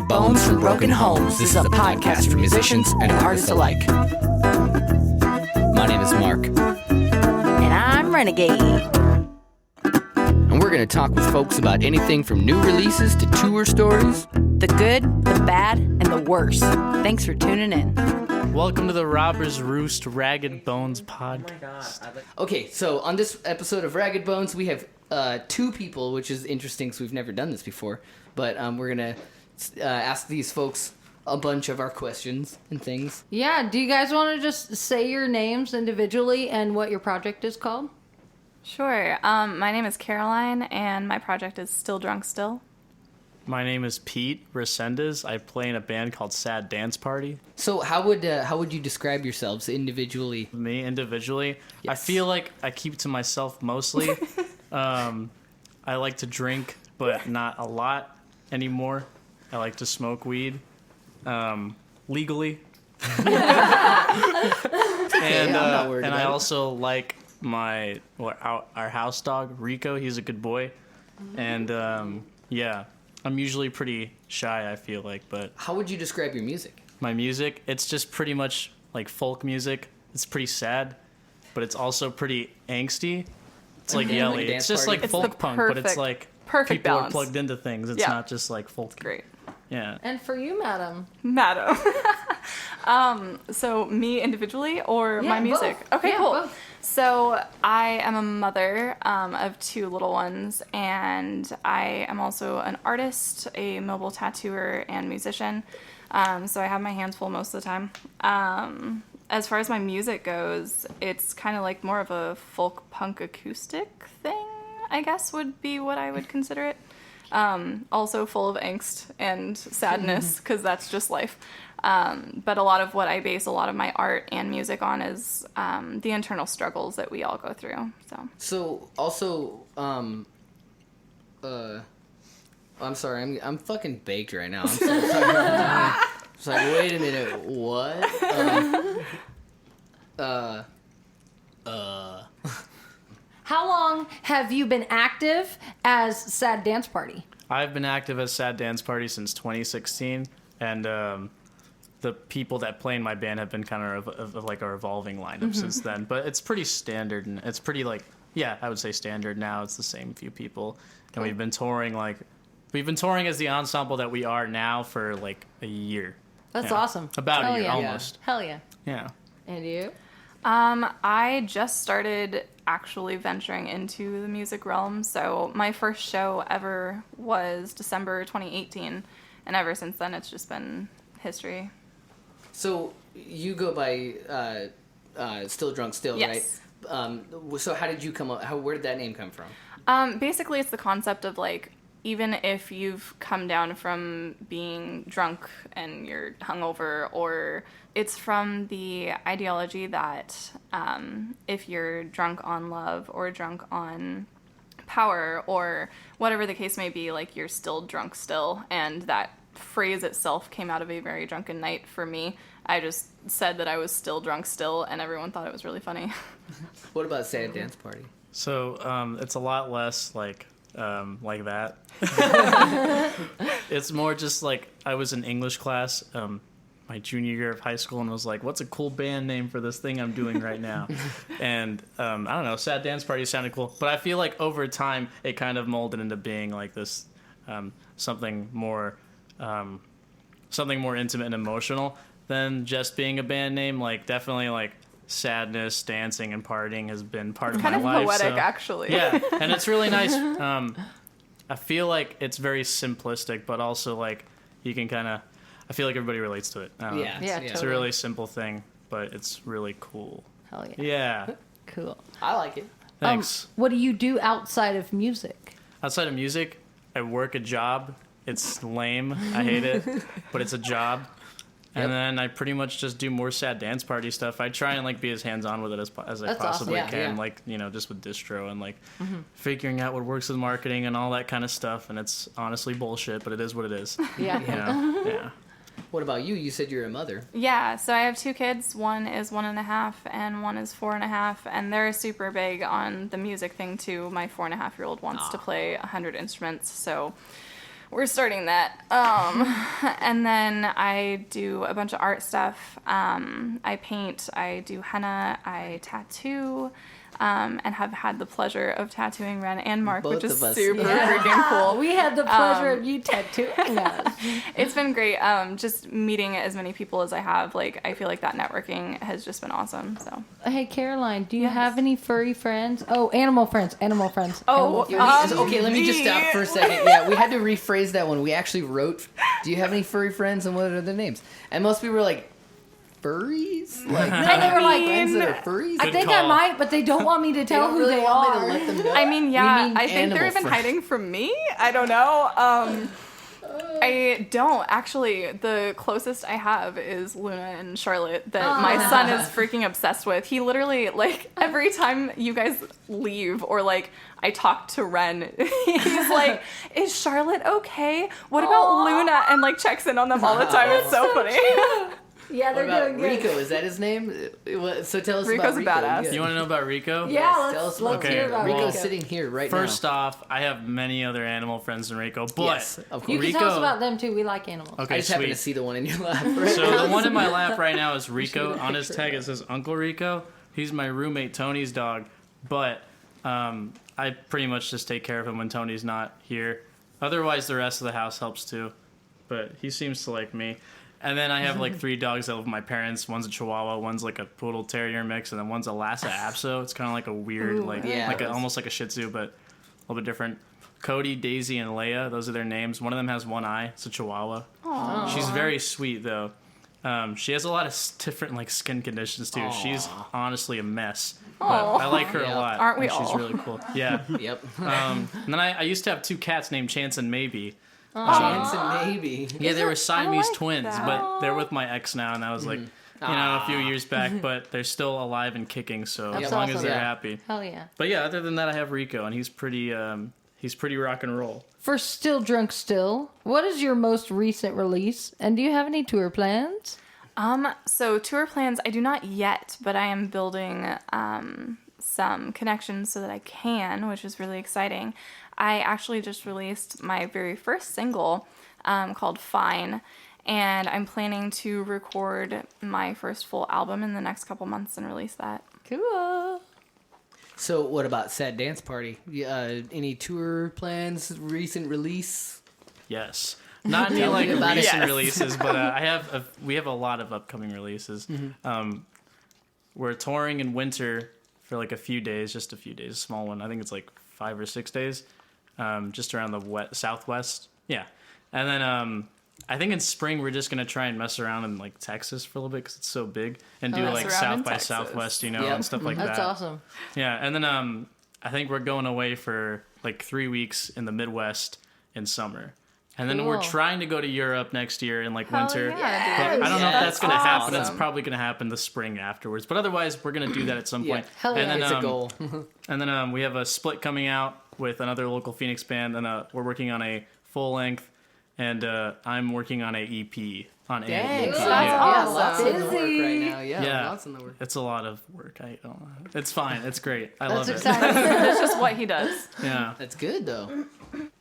Ragged Bones from Broken Homes. This is a podcast for musicians and artists alike. My name is Mark. And I'm Renegade. And we're going to talk with folks about anything from new releases to tour stories. The good, the bad, and the worst. Thanks for tuning in. Welcome to the Robbers Roost Ragged Bones podcast. Okay, so on this episode of Ragged Bones, we have two people, which is interesting because we've never done this before. But we're going to ask these folks a bunch of our questions and things. Yeah, do you guys want to just say your names individually and what your project is called? Sure. My name is Caroline, and my project is Still Drunk Still. My name is Pete Resendez. I play in a band called Sad Dance Party. So how would you describe yourselves individually? Me individually, Yes. I feel like I keep to myself mostly. I like to drink, but not a lot anymore. I like to smoke weed, legally. I'm not worried and about I it. also like our house dog Rico. He's a good boy, and yeah. I'm usually pretty shy, I feel like, but How would you describe your music? my music, it's just pretty much like folk music. It's pretty sad, but it's also pretty angsty. It's like Like a yelly. dance It's just party? like It's folk the punk, but it's perfect- like perfect people balance. are plugged into things. It's Yeah. not just like folk. Great. Yeah. And for you, madam? Madam. So me individually or Yeah, my music? both. Okay, Yeah, cool. both. So I am a mother of two little ones, and I am also an artist, a mobile tattooer, and musician. So I have my hands full most of the time. As far as my music goes, it's kind of like more of a folk punk acoustic thing, I guess would be what I would consider it. Also full of angst and sadness, because that's just life. But a lot of what I base a lot of my art and music on is the internal struggles that we all go through. So also, I'm sorry, I'm fucking baked right now. I'm so sorry. It's like, wait a minute, what? How long have you been active as Sad Dance Party? I've been active as Sad Dance Party since 2016, and the people that play in my band have been kind of like a revolving lineup since then. But it's pretty standard, and it's pretty like, yeah, I would say standard now. It's the same few people, and we've been touring as the ensemble that we are now for like a year. That's Yeah. awesome. About Hell a year, yeah. almost. Hell yeah. Yeah. And you? I just started actually venturing into the music realm. So my first show ever was December 2018, and ever since then it's just been history. So you go by Still Drunk Still, Yes. right? So how did you come up? Where did that name come from? Basically, it's the concept of like, even if you've come down from being drunk and you're hungover, or it's from the ideology that if you're drunk on love or drunk on power or whatever the case may be, like you're still drunk still. And that phrase itself came out of a very drunken night for me. I just said that I was still drunk still, and everyone thought it was really funny. What about Sad Dance Party? So it's a lot less like that. It's more just like I was in English class my junior year of high school and was like, what's a cool band name for this thing I'm doing right now? And I don't know, Sad Dance Party sounded cool. But I feel like over time it kind of molded into being like this something more intimate and emotional than just being a band name. Like definitely like sadness, dancing, and partying has been part of Kind my of life. poetic, so- actually. Yeah, and it's really nice. I feel like it's very simplistic, but also like you can kind of. I feel like everybody relates to it. I don't know. Yeah, Yeah, It's a totally. really simple thing, but it's really cool. Hell yeah. Yeah. Cool. I like it. Thanks. What do you do outside of music? Outside of music, I work a job. It's lame. I hate it, but it's a job. And Yep. then I pretty much just do more Sad Dance Party stuff. I try and like be as hands-on with it as I That's awesome. possibly Yeah, can, yeah. like, you know, just with distro and like figuring out what works with marketing and all that kind of stuff. And it's honestly bullshit, but it is what it is. Yeah. You know? Yeah. What about you? You said you're a mother. Yeah, so I have two kids. One is 1.5 and one is 4.5, and they're super big on the music thing too. My 4.5-year-old wants to play 100 instruments, so We're starting that. And then I do a bunch of art stuff. I paint, I do henna, I tattoo, and have had the pleasure of tattooing Ren and Mark, Both which is of us. super freaking cool. We had the pleasure of you tattooing us. It's been great. Just meeting as many people as I have. Like, I feel like that networking has just been awesome. So. Hey, Caroline, do you have any furry friends? Oh, animal friends. Animal friends. Oh, Okay, let me just stop for a second. Yeah, we had to rephrase that one. We actually wrote, do you have any furry friends and what are their names? And most people were like, furries? Like, And they were like, friends that are furries? I think I call. might, but they don't want me to tell who really they want me are. to let them know? I mean, yeah, mean I think they're animal even friends. hiding from me. I don't know. I don't. Actually, the closest I have is Luna and Charlotte that my son is freaking obsessed with. He literally, like, every time you guys leave or, like, I talk to Ren, he's like, is Charlotte okay? What about Luna? And, like, checks in on them all the time. It's so funny. Yeah, What they're about doing good. Rico? Is that his name? So tell us Rico's about a Rico. badass. Yeah. You want to know about Rico? Yeah, Yes, let's, tell us let's about hear Rico. about Rico's Rico. sitting here right First now. off, I have many other animal friends than Rico, but Yes, of You course. can tell us about them too. We like animals. okay, I just happen to sweet. see the one in your lap right So now. the one in my lap right now is Rico. On his tag it says Uncle Rico. He's my roommate Tony's dog, but I pretty much just take care of him when Tony's not here. Otherwise, the rest of the house helps too, but he seems to like me. And then I have like 3 dogs that live with my parents. One's a Chihuahua, one's like a Poodle Terrier mix, and then one's a Lhasa Apso. It's kind of like a weird, Yeah, like those- almost like a Shih Tzu, but a little bit different. Cody, Daisy, and Leia. Those are their names. One of them has one eye. It's a Chihuahua. She's very sweet though. She has a lot of different like skin conditions too. She's honestly a mess, but I like her Yeah. a lot. Aren't we and she's all? really cool. Yeah. Yep. And then I used to have 2 cats named Chance and Maybe. Chance and maybe. Yeah, they were Siamese like twins, that. but they're with my ex now, and that was like, a few years back, but they're still alive and kicking, so That's as long as awesome. they're Yeah. happy. Hell yeah. But yeah, other than that, I have Rico, and he's pretty rock and roll. For Still Drunk Still, what is your most recent release? And do you have any tour plans? So tour plans, I do not yet, but I am building some connections so that I can, which is really exciting. I actually just released my very first single called Fine, and I'm planning to record my first full album in the next couple months and release that. Cool. So what about Sad Dance Party? Any tour plans? Recent release? Yes. Not any Tell like me about it. recent Yes. releases, but we have a lot of upcoming releases. We're touring in winter for like a few days, just a few days, a small one. I think it's like 5 or 6 days, just around the southwest. Yeah, and then I think in spring we're just gonna try and mess around in like Texas for a little bit because it's so big, and do Mess like around South in by Texas. Southwest, Yep. and stuff like That's that. awesome. Yeah, and then I think we're going away for like 3 weeks in the Midwest in summer. And then we're Cool. trying to go to Europe next year in like Hell winter. yeah, But I don't know if that's going to happen. It's awesome. probably going to happen the spring afterwards. But otherwise, we're going to do that at some Yeah. point. Hell and yeah. then, It's a goal. And then we have a split coming out with another local Phoenix band. And we're working on a full length. And I'm working on a EP. On Dang, an EP. so That's yeah, awesome. lots in the work Busy. right now. Yeah, Yeah. lots in the work. It's a lot of work. I don't know. It's fine. It's great. I That's love it. exciting. That's just what he does. Yeah. That's good though.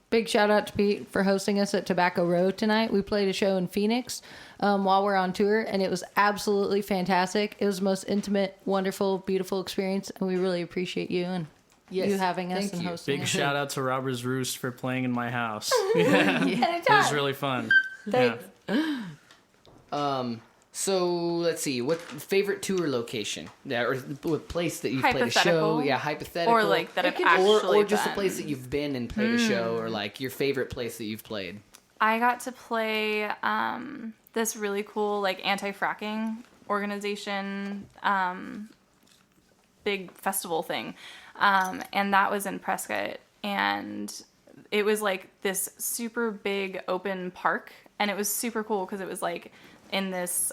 Big shout out to Pete for hosting us at Tobacco Road tonight. We played a show in Phoenix while we're on tour, and it was absolutely fantastic. It was the most intimate, wonderful, beautiful experience, and we really appreciate you and Yes, you having us thank and you. hosting Big us. shout out to Robbers Roost for playing in my house. Yeah. It Anytime. was really fun. Yeah. Thanks. So let's see. What favorite tour location? Yeah, or what place that you've played a show? Hypothetical. Yeah, hypothetical. Or like that I've can just- actually or just a been. place that you've been and played a show, or like your favorite place that you've played. I got to play this really cool like anti-fracking organization big festival thing, and that was in Prescott, and it was like this super big open park, and it was super cool because it was like in this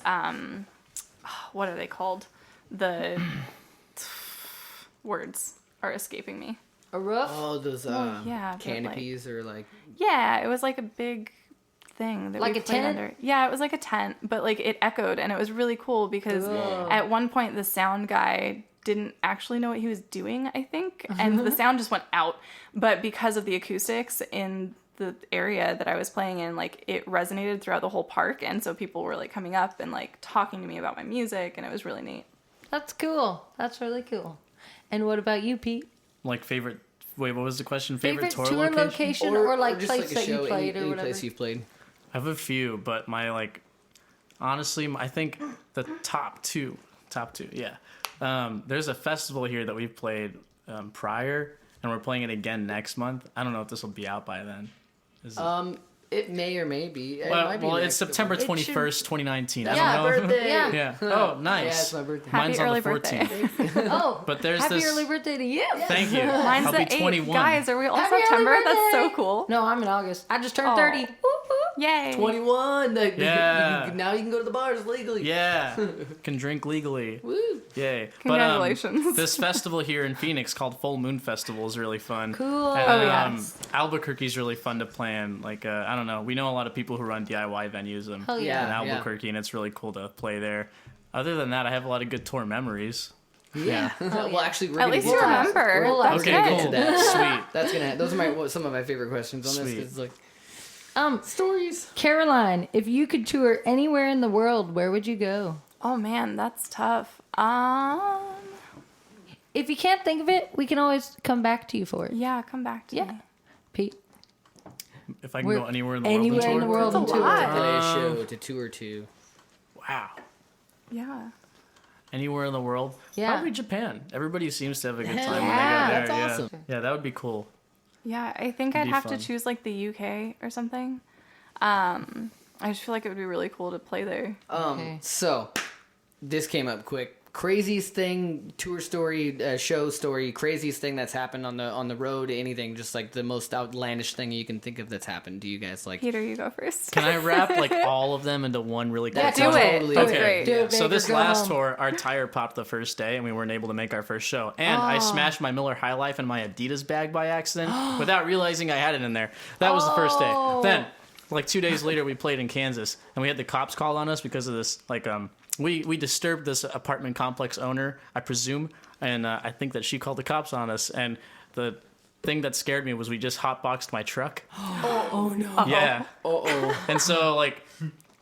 what are they called? The words are escaping me. A roof? Oh, those yeah, but, canopies or like. Yeah, it was like a big thing that Like we a played tent? under. Yeah, it was like a tent, but like it echoed, and it was really cool because Cool. at one point the sound guy didn't actually know what he was doing, I think, and the sound just went out. But because of the acoustics in the area that I was playing in, like it resonated throughout the whole park, and so people were like coming up and like talking to me about my music, and it was really neat. That's cool. That's really cool. And what about you, Pete? Like favorite. Wait, what was the question? Favorite tour location or like just place a that show, you played any or whatever? place you've played. I have a few, but my like, honestly, I think the top two, yeah. There's a festival here that we've played prior, and we're playing it again next month. I don't know if this will be out by then. Is it? It may or may be. It Well, might be it's next September couple- 21st, 2019. I Yeah, don't know. birthday. Yeah. Yeah. Oh, nice. Yeah, it's my birthday. Mine's Happy on early the 14th. birthday. Oh, But there's happy this. early birthday to you. Thank you. Mine's I'll the be 8th. 21. Guys, are we all Happy early September? That's so birthday. cool. No, I'm in August. I just turned Aw. 30. Woo, woo. Yay. 21. Yeah. Now you can go to the bars legally. Yeah, can drink legally. Woo. Yay. Congratulations. But, this festival here in Phoenix called Full Moon Festival is really fun. Cool. And, Oh, yes. Albuquerque's really fun to plan. Like, I don't know. We know a lot of people who run DIY venues in Hell yeah. Albuquerque, and it's really cool to play there. Other than that, I have a lot of good tour memories. Yeah. Well, actually, we're At gonna least get you to that. remember. We'll That's Okay, We're gonna good. get cool. to that. Sweet. That's gonna. Those are some of my favorite questions on this. Sweet. It's like Stories. Caroline, if you could tour anywhere in the world, where would you go? Oh man, that's tough. If you can't think of it, we can always come back to you for it. Yeah, come back to Yeah. me. Pete. If I can We're go anywhere in the anywhere world in and the tour. world and That's a tour. lot. play a show to tour to. Wow. Yeah. Anywhere in the world? Yeah. Probably Japan. Everybody seems to have a good time yeah, when they go there. that's yeah. awesome. Yeah, that would be cool. Yeah, I think I'd be have fun. to choose like the UK or something. I just feel like it would be really cool to play there. Okay. So, this came up quick. Craziest thing, tour story, show story, craziest thing that's happened on the road, anything, just like the most outlandish thing you can think of that's happened. Do you guys like? Peter, you go first. Can I wrap like all of them into one really quick? Yeah, Do That's it. totally That's okay. great. Do it, So babe, this or go last home. tour, our tire popped the first day, and we weren't able to make our first show. And I smashed my Miller High Life in my Adidas bag by accident without realizing I had it in there. That was the first day. Then, like 2 days later, we played in Kansas, and we had the cops called on us because of this. Like, we disturbed this apartment complex owner, I presume, and I think that she called the cops on us. And the thing that scared me was we just hotboxed my truck. Oh no. Yeah. Uh-oh. And so, like,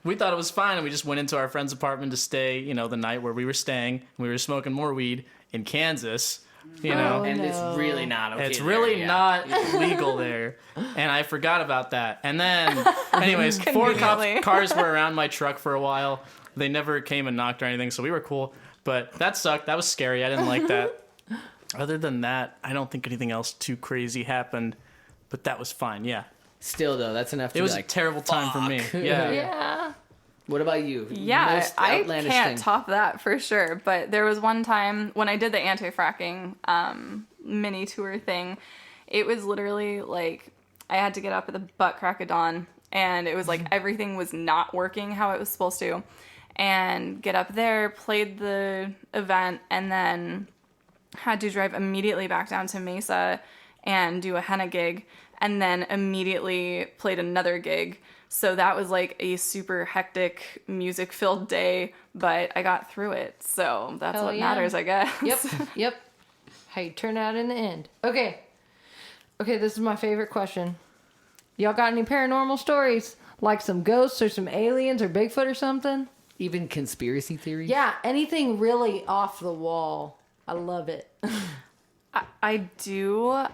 we thought it was fine, and we just went into our friend's apartment to stay, the night where we were staying. We were smoking more weed in Kansas, Oh, And no. it's really not okay. It's there, really yeah. not legal there. And I forgot about that. And then, anyways, 4 Conveniently. cars were around my truck for a while. They never came and knocked or anything, so we were cool. But that sucked. That was scary. I didn't like that. Other than that, I don't think anything else too crazy happened. But that was fine, yeah. Still though, that's enough to It be was like. a terrible time for me. fuck. Yeah. Yeah. What about you? Yeah, Most I outlandish can't thing. top that for sure. But there was one time when I did the anti-fracking mini tour thing. It was literally like I had to get up at the butt crack of dawn, and it was like everything was not working how it was supposed to. And get up there, played the event, and then had to drive immediately back down to Mesa and do a henna gig, and then immediately played another gig. So that was like a super hectic, music-filled day, but I got through it. So that's Hell what yeah. matters, I guess. Yep. How you turn out in the end. Okay, this is my favorite question. Y'all got any paranormal stories? Like some ghosts or some aliens or Bigfoot or something? Even conspiracy theories? Yeah, anything really off the wall. I love it. I do.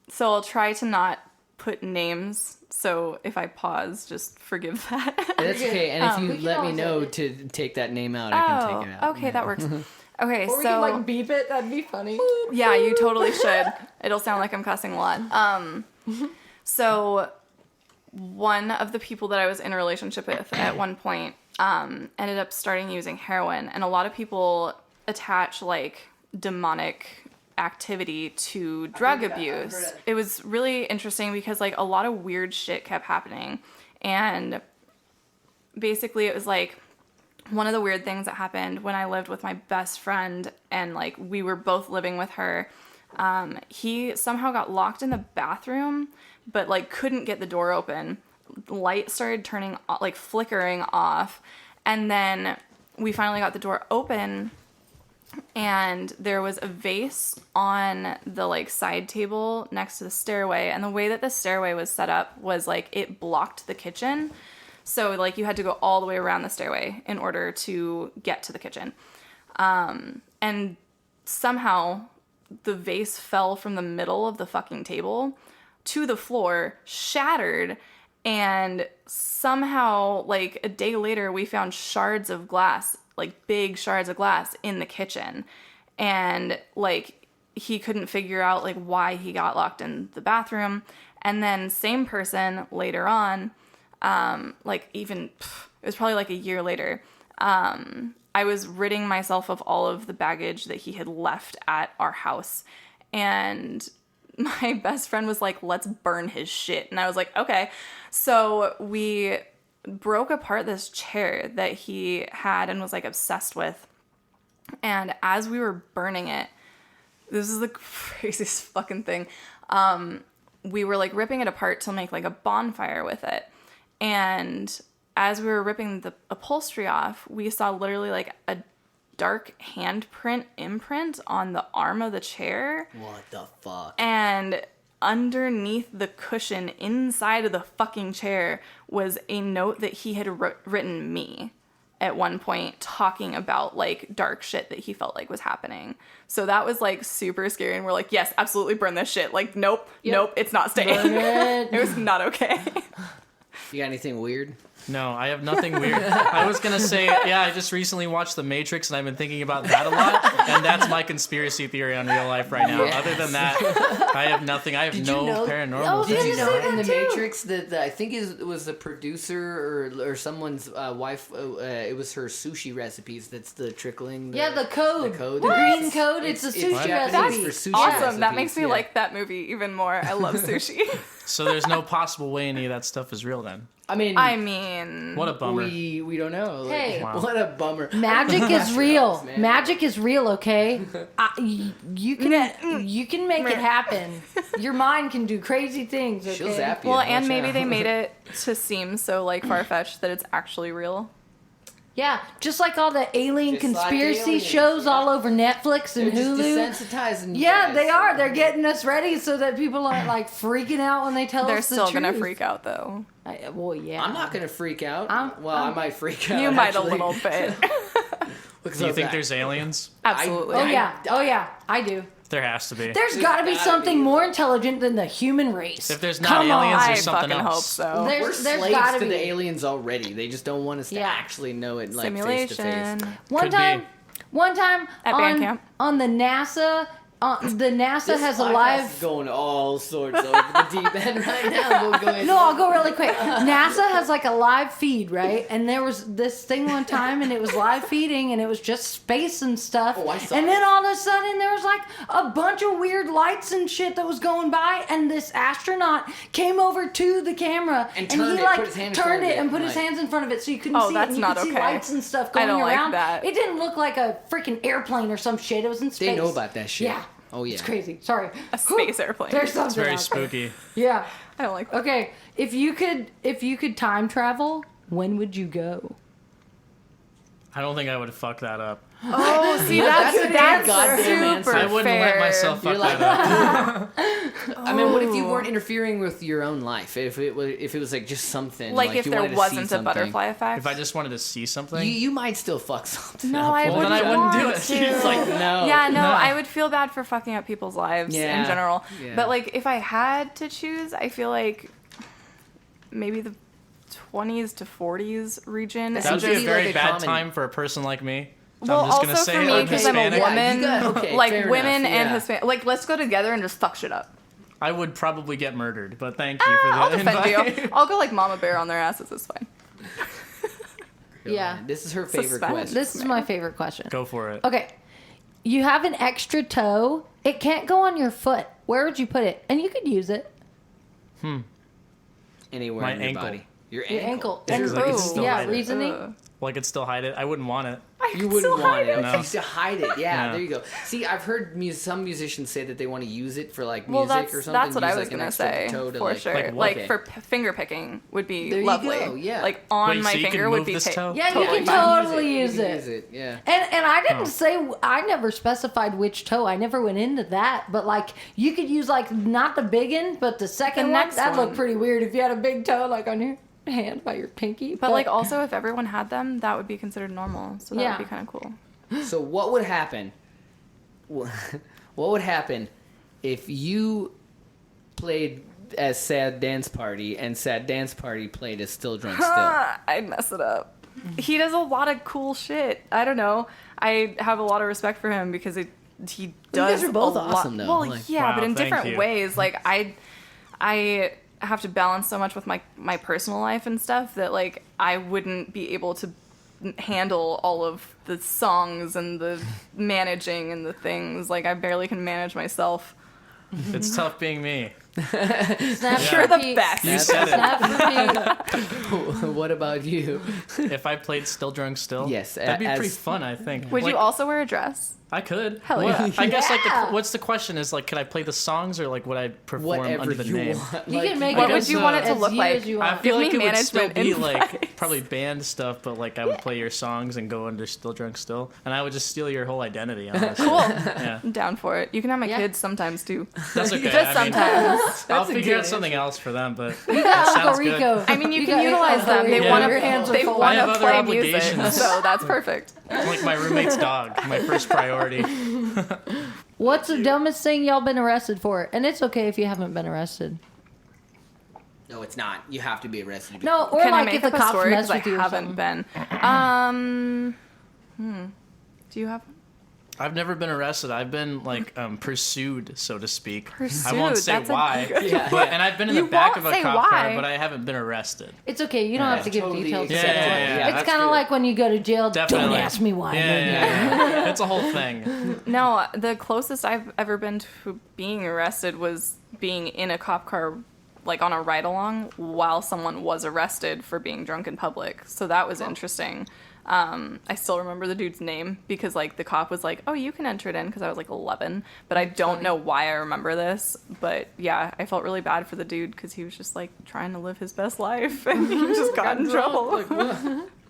So I'll try to not put names. So if I pause, just forgive that. That's okay. And if we you can let me always know edit. to take that name out, I can take it out. Okay, that works. Okay, Or we so can like beep it. That'd be funny. yeah, you totally should. It'll sound like I'm cussing a lot. So one of the people that I was in a relationship with at one point ended up starting using heroin, and a lot of people attach like demonic activity to drug abuse. It was really interesting because like a lot of weird shit kept happening, and basically it was like one of the weird things that happened when I lived with my best friend, and like we were both living with her. He somehow got locked in the bathroom, but like couldn't get the door open. Light started turning like flickering off, and then we finally got the door open, and there was a vase on the like side table next to the stairway, and the way that the stairway was set up was like it blocked the kitchen, so like you had to go all the way around the stairway in order to get to the kitchen. And somehow the vase fell from the middle of the fucking table to the floor, shattered, and somehow like a day later we found shards of glass, like big shards of glass in the kitchen. And like he couldn't figure out like why he got locked in the bathroom. And then same person later on, like even it was probably like a year later, I was ridding myself of all of the baggage that he had left at our house, and my best friend was like, let's burn his shit. And I was like, okay. So we broke apart this chair that he had and was like obsessed with. And as we were burning it, this is the craziest fucking thing. We were like ripping it apart to make like a bonfire with it. And as we were ripping the upholstery off, we saw literally like a dark handprint imprint on the arm of the chair. What the fuck? And underneath the cushion inside of the fucking chair was a note that he had written me at one point, talking about like dark shit that he felt like was happening. So that was like super scary, and we're like, yes, absolutely burn this shit. Like, nope, it's not staying. It was not okay. You got anything weird? No, I have nothing weird. I was going to say, yeah, I just recently watched The Matrix, and I've been thinking about that a lot, and that's my conspiracy theory on real life right now. Yeah. Other than that, I have nothing. I have no paranormal. Did you gonna know say in that The too. Matrix that I think it was the producer or someone's wife, it was her sushi recipes that's the trickling. The code. The code. The green code, it's a sushi Japanese recipe. for sushi Awesome. That recipes, makes me yeah. like that movie even more. I love sushi. So there's no possible way any of that stuff is real then. I mean, What a bummer. we don't know. Like, Hey. Wow. what a bummer. Magic is real. man. Magic is real, okay? You can make it happen. Your mind can do crazy things, okay? She'll zap you. Well, Watch and maybe out. they made it to seem so like far-fetched that it's actually real. Yeah, just like all the alien Just like conspiracy aliens, shows yeah. all over Netflix and They're Hulu. just desensitizing you Yeah, guys. they are. They're getting us ready so that people aren't like freaking out when they tell They're us the still truth. gonna freak out though. Well, yeah. I'm not gonna freak out. I'm- I might freak out. You might actually. a little bit. Because Do you of think that. there's aliens? Absolutely. Oh yeah, I do. There has to be. There's got to be gotta something be. more intelligent than the human race. If there's not Come on. aliens, I there's something fucking hope else. so. There's We're slaves gotta to be. the aliens already. They just don't want us to Yeah. actually know it like face to Simulation. face. One Could be. time At band camp. on the NASA, the NASA This has a podcast live. is going all sorts over the deep end right now. We'll go ahead. No, I'll go really quick. NASA has like a live feed, right? And there was this thing one time, and it was live feeding, and it was just space and stuff. Oh, I saw and then this. all of a sudden, there was like a bunch of weird lights and shit that was going by, and this astronaut came over to the camera, And he turned it, like put his hand in turned front of it it, and put his like- hands in front of it, so you couldn't Oh, see it. that's And you not could see okay. lights and stuff I going don't like around. that. It didn't look like a freaking airplane or some shit. It was in space. They know about that shit. Yeah. Oh yeah. It's crazy. Sorry. A space airplane. There's something It's very out there. spooky. Yeah. I don't like that. Okay, if you could time travel, when would you go? I don't think I would fuck that up. Oh, see, That's that's, a that's, good goddamn super answer. I wouldn't fair. let myself fuck You're like- that up. I mean, what if you weren't interfering with your own life? If it was like just something Like if you there wanted to see wasn't a something. butterfly effect. If I just wanted to see something, You might still fuck something. No, up. I Well, wouldn't, then I wouldn't do want it. to. She's like, no. Yeah, no, No. I would feel bad for fucking up people's lives Yeah, in general. yeah. But like, if I had to choose, I feel like maybe the 20s to 40s region. That that would seems be to a be very like a bad common- time for a person like me. Well, I'm just gonna also say for it, me I'm because I'm a Hispanic. woman, Yeah, you got- okay, like fair women enough, and yeah. Hispanic, like let's go together and just fuck shit up. I would probably get murdered, but thank you for I'll the defend invite. you. I'll go like mama bear on their asses. It's fine. Yeah. This is her favorite Suspense. question. This is my favorite question. Go for it. Okay, you have an extra toe. It can't go on your foot. Where would you put it? And you could use it. Anywhere My in your ankle. body. Your Your ankle. It's And like it's still yeah, hiding. reasoning. Ugh. Well, I could still hide it. I wouldn't want it. You wouldn't want it. No. You used to hide it. Yeah, No. there you go. See, I've heard some musicians say that they want to use it for like Well, music or something. that's what use, I was like, an gonna extra say toe to, for sure. like what? Like for finger picking would be There you lovely. go, yeah. Like on Wait, my so you finger can would move be this toe? Yeah, Yeah, you can totally You use can it. use it. Yeah. And I didn't say, I never specified which toe. I never went into that. But like, you could use like not the big one, but the second The one. next That'd one. look pretty weird if you had a big toe like on your hand by your pinky. But like also if everyone had them, that would be considered normal. So that Yeah. would be kind of cool. So what would happen? What would happen if you played as Sad Dance Party and Sad Dance Party played as Still Drunk Still? I'd mess it up. He does a lot of cool shit. I don't know. I have a lot of respect for him because he does. You guys are both a lot- awesome, though. Well, Like- yeah, Wow, but in thank different you. ways. Like I have to balance so much with my personal life and stuff that like I wouldn't be able to handle all of the songs and the managing and the things. Like I barely can manage myself. It's tough being me. Snap You're the repeat. best. You said it. Snap repeat. What about you? If I played Still Drunk Still, Yes, that'd be as- pretty fun. I think. Would Like, you also wear a dress? I could. Hell What? yeah. I guess like Yeah. what's the question is like, could I play the songs or like would I perform Whatever under the you name? want. You Like, can make I it What would guess, you want it to as look you like? as you I want. feel Give like me it would still management be like advice. probably band stuff, but like I would play your songs and go under Still Drunk Still, and I would just steal your whole identity. Honestly. Cool. Yeah, I'm down for it. You can have my Yeah. kids sometimes too. that's okay. Just I mean, sometimes. I'll a figure good out something else for them, but You that got Uncle sounds good. Rico. I mean, you can got utilize Uncle them. They Rico. want Your to. hands are They full. want have to other play music, obligations. so that's perfect. I'm like my roommate's dog, my first priority. What's the dumbest thing y'all been arrested for? And it's okay if you haven't been arrested. No, it's not. You have to be arrested. to be No, or Can I like if make the up a cops story? mess Because I with you or haven't something. been. Do you have? I've never been arrested. I've been like pursued, so to speak. I Pursued, won't say that's a why, good- Yeah. and I've been in You the back won't of a say cop car, why. but I haven't been arrested. It's okay. You don't Yeah. have to give Totally details. acceptable. Yeah, It's that's kind of good. like when you go to jail. Definitely. Don't ask me why. Yeah. It's a whole thing. No, the closest I've ever been to being arrested was being in a cop car, like on a ride along, while someone was arrested for being drunk in public. So that was interesting. I still remember the dude's name because like the cop was like, "Oh, you can enter it in," because I was like 11. But I don't know why I remember this. But yeah, I felt really bad for the dude because he was just like trying to live his best life and he just got in trouble.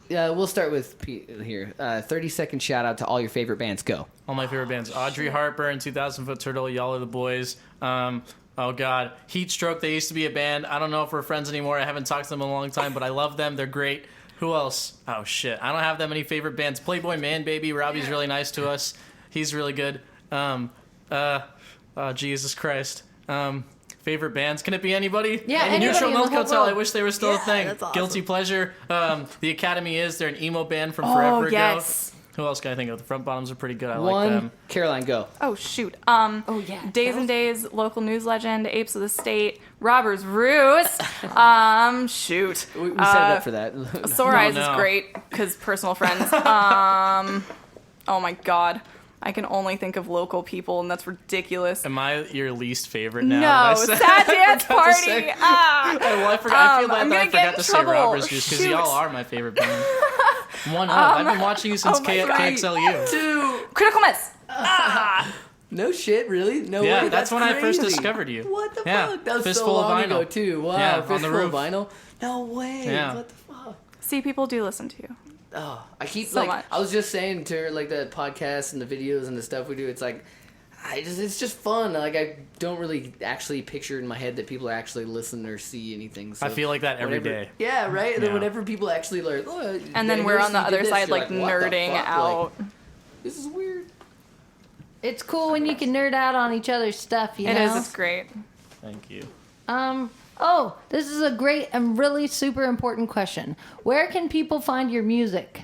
We'll start with Pete here. 30-second shout out to all your favorite bands. Go. All my favorite bands: Audrey Harper and 2000 Foot Turtle. Y'all are the boys. Oh God, Heat Stroke. They used to be a band. I don't know if we're friends anymore. I haven't talked to them in a long time, but I love them. They're great. Who else? Oh shit, I don't have that many favorite bands. Playboy Man Baby. Robbie's really nice to us. He's really good. Jesus Christ. Favorite bands? Can it be anybody? Yeah, anybody Neutral in the Milk whole Hotel. I world. wish they were still a thing. that's awesome. Guilty Pleasure. The Academy is. They're an emo band from Oh, forever yes. ago. Who else can I think of? The Front Bottoms are pretty good. I like One. them. Caroline, go. Oh shoot. Oh yeah. Days and Days, local news legend, Apes of the State, Robbers Roost. Shoot. We set it up for that. Sore Eyes no. is great because personal friends. Oh my god. I can only think of local people, and that's ridiculous. Am I your least favorite now? No, Did I say- Sad Dance I forgot to Party. say- Ah. Well, I forgot. I feel bad I'm that I gonna get forgot in to say trouble. Robbers just because Shoot. y'all are my favorite band. One of. I've been watching you since Oh my God. KXLU. Two. Critical Miss. Ah. No shit, really? No Yeah, way. that's when I first crazy. discovered you. What the Yeah, fuck? That was Fistful so of long Vinyl. ago too. Wow, Yeah, on the Fistful of roof. Vinyl. No way. Yeah. What the fuck? See, people do listen to you. Oh, I keep So like much. I was just saying to her, like the podcasts and the videos and the stuff we do. It's like it's just fun. Like I don't really actually picture in my head that people actually listen or see anything. So I feel like that every whenever- day. Yeah, right. And then Yeah. whenever people actually learn, oh, And then yeah, we're here's on the who other did this, side, you're like, what the nerding fuck? out. Like, this is weird. It's cool when you can nerd out on each other's stuff. You It know. is. It's great. Thank you. Oh, this is a great and really super important question. Where can people find your music?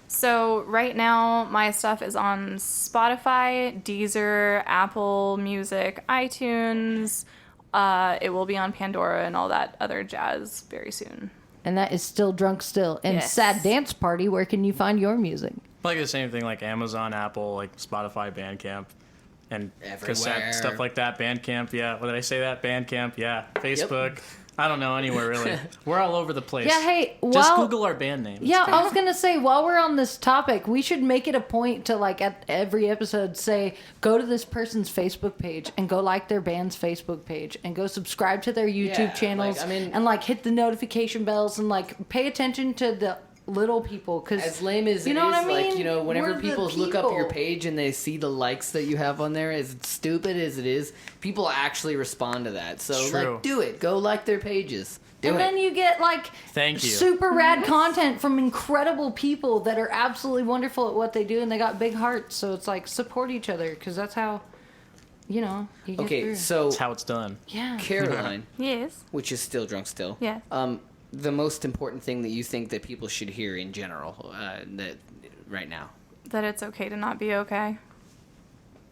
So right now, my stuff is on Spotify, Deezer, Apple Music, iTunes. It will be on Pandora and all that other jazz very soon. And that is Still Drunk Still. And Yes. Sad Dance Party, where can you find your music? Like the same thing, like Amazon, Apple, like Spotify, Bandcamp, and Everywhere. cassette stuff like that. Bandcamp, yeah. What did I say? That Bandcamp, yeah. Facebook. I don't know anywhere really. We're all over the place. Yeah, hey, Just Google our band name. Yeah, I was gonna say, while we're on this topic, we should make it a point to, like, at every episode say, go to this person's Facebook page and go like their band's Facebook page and go subscribe to their YouTube channels and, like, hit the notification bells and, like, pay attention to the little people, because as lame as you know it is, what I mean? like, you know, whenever We're the people look up your people. page and they see the likes that you have on there, as stupid as it is, people actually respond to that. So, True. like, do it. Go like their pages. Do and it. then you get, like, Thank you. super rad content from incredible people that are absolutely wonderful at what they do, and they got big hearts. So it's like, support each other, because that's how, you know, you get Okay, through. so That's how it's done. Yeah. Caroline, Yes. which is still drunk still. Yes. The most important thing that you think that people should hear in general, that right now. That it's okay to not be okay.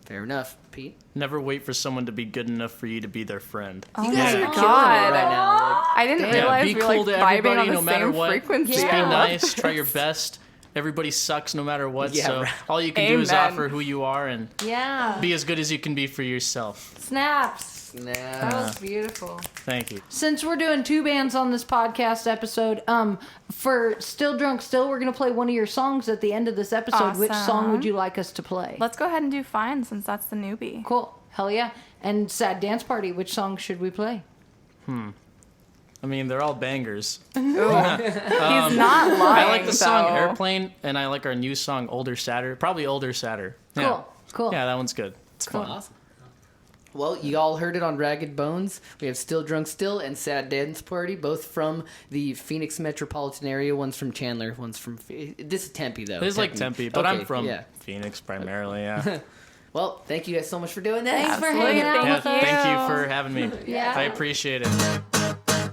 Fair enough, Pete. Never wait for someone to be good enough for you to be their friend. Oh You guys my are killing it god. right now. Like, I didn't Damn. realize be we were cool like to vibing everybody on the no matter same what. frequency. Just Yeah. be I love nice. Try your best. Everybody sucks no matter what. Yeah, so right. all you can do is Amen. offer who you are and Yeah. be as good as you can be for yourself. Snaps. That nah. was beautiful. Thank you. Since we're doing two bands on this podcast episode, for Still Drunk Still, we're going to play one of your songs at the end of this episode. Which song would you like us to play? Let's go ahead and do Fine, since that's the newbie. Cool. Hell yeah. And Sad Dance Party, which song should we play? I mean, they're all bangers. He's not lying. I like the song though. Airplane, and I like our new song Older Sadder. Probably Older Sadder. Yeah. Cool. Cool. Yeah, that one's good. It's fun. Awesome. Well, you all heard it on Ragged Bones. We have Still Drunk Still and Sad Dance Party, both from the Phoenix metropolitan area. One's from Chandler, one's from... This is Tempe, though. It's like Tempe, but Okay, I'm from yeah. Phoenix primarily, yeah. Well, thank you guys so much for doing this. Thanks for Absolutely. hanging out Yeah, with us. thank you for having me. Yeah. I appreciate it.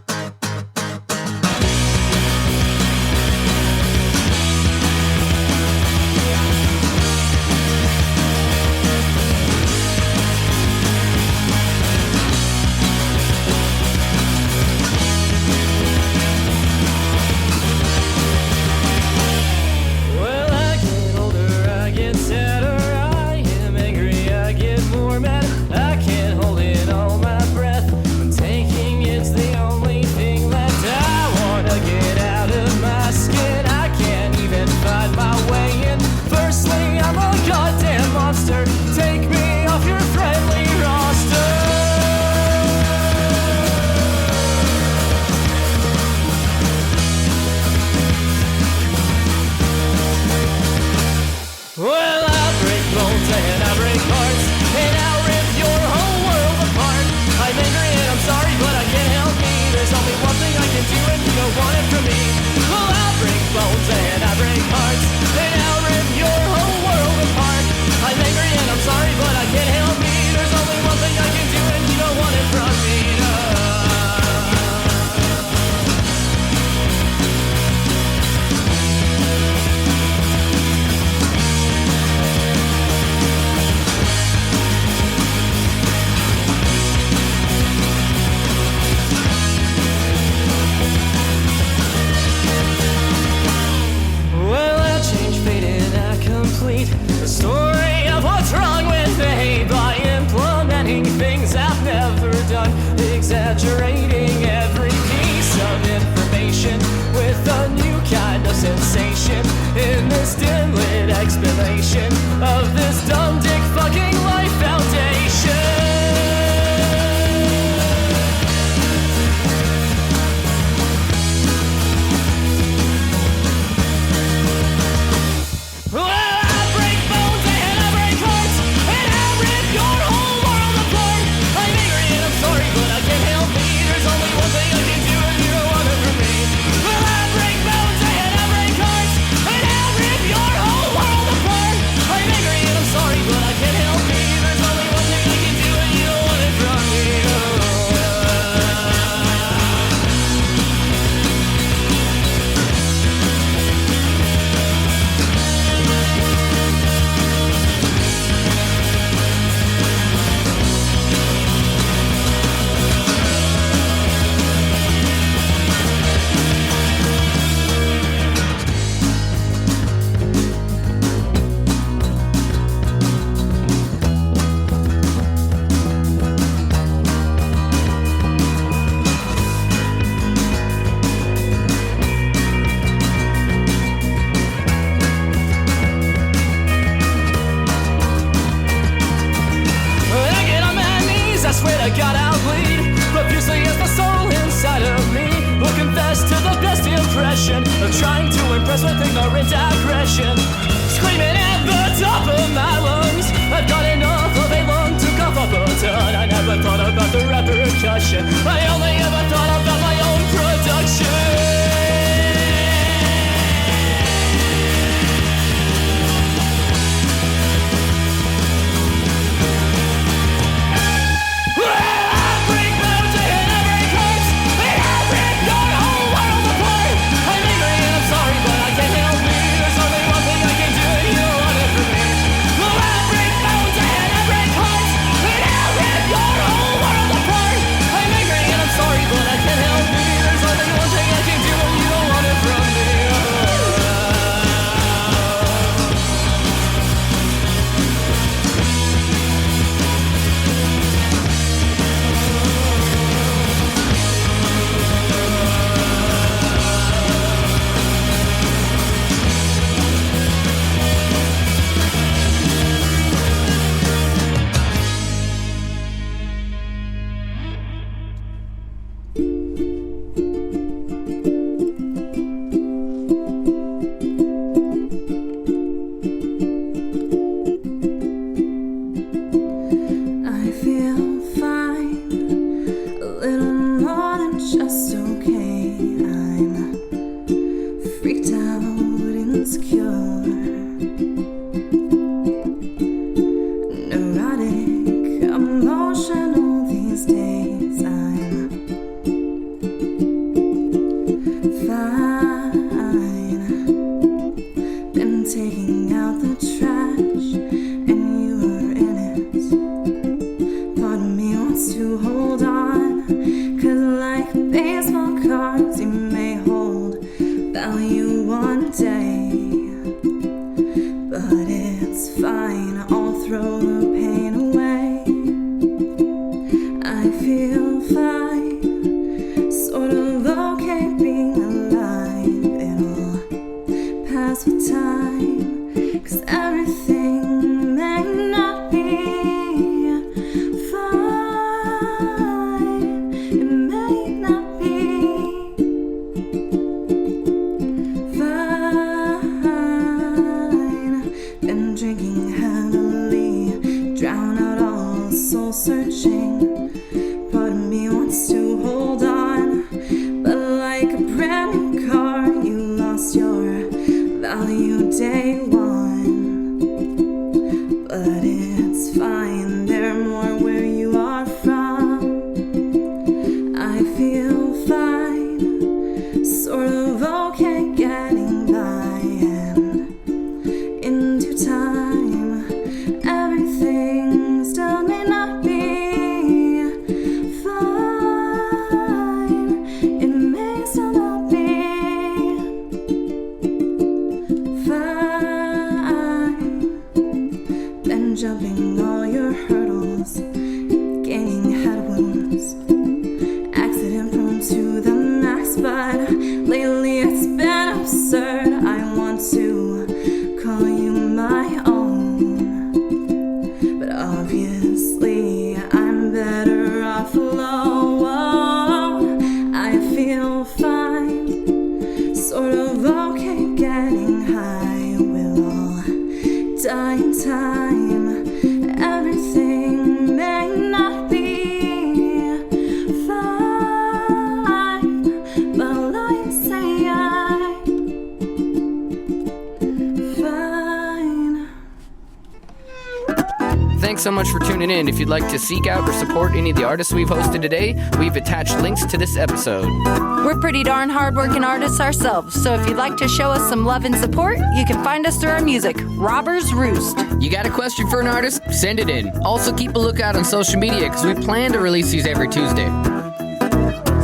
Well, I get older, I get sadder, I am angry, I get more mad. I can't hold in all my breath when taking it's the only thing left. I wanna get out of my skin, I can't even find my way in. Firstly, I'm a goddamn monster. Take me off your friendly roster. Well, I break bones and I break hearts, and I'll rip your whole world apart. I'm angry and I'm sorry, but I can't help me. There's only one thing I can do, and you don't want it from me. Well, I'll break bones and I break hearts, and I'll rip your whole world apart. I'm angry and I'm sorry, but I can't help me. There's only one thing I can do, and you don't want it from me. Well, I change fate and I complete the story of what's wrong with me by implementing things I've never done, exaggerating every piece of information with a new kind of sensation in this dim lit explanation of this dumb dick fucking life foundation. Well, I break bones and I break hearts, and I rip your whole world apart. I'm angry and I'm sorry, but I can't help me. There's only one thing I can do, and you don't want it from me. Well, I break bones and I break hearts, and I rip your whole world apart. I'm angry and I'm sorry, but I can't help me. There's only one thing concussion. I only ever thought about my own production. Thanks so much for tuning in. If you'd like to seek out or support any of the artists we've hosted today, we've attached links to this episode. We're pretty darn hard-working artists ourselves, so if you'd like to show us some love and support, you can find us through our music, Robbers Roost. You got a question for an artist? Send it in. Also keep a lookout on social media, because we plan to release these every Tuesday.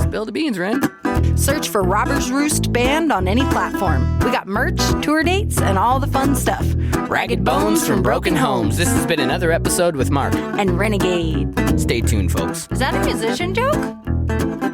Spill the beans, Ren. Search for Robbers Roost Band on any platform. We got merch, tour dates, and all the fun stuff. Ragged Bones from Broken Homes. This has been another episode with Mark and Renegade. Stay tuned, folks. Is that a musician joke?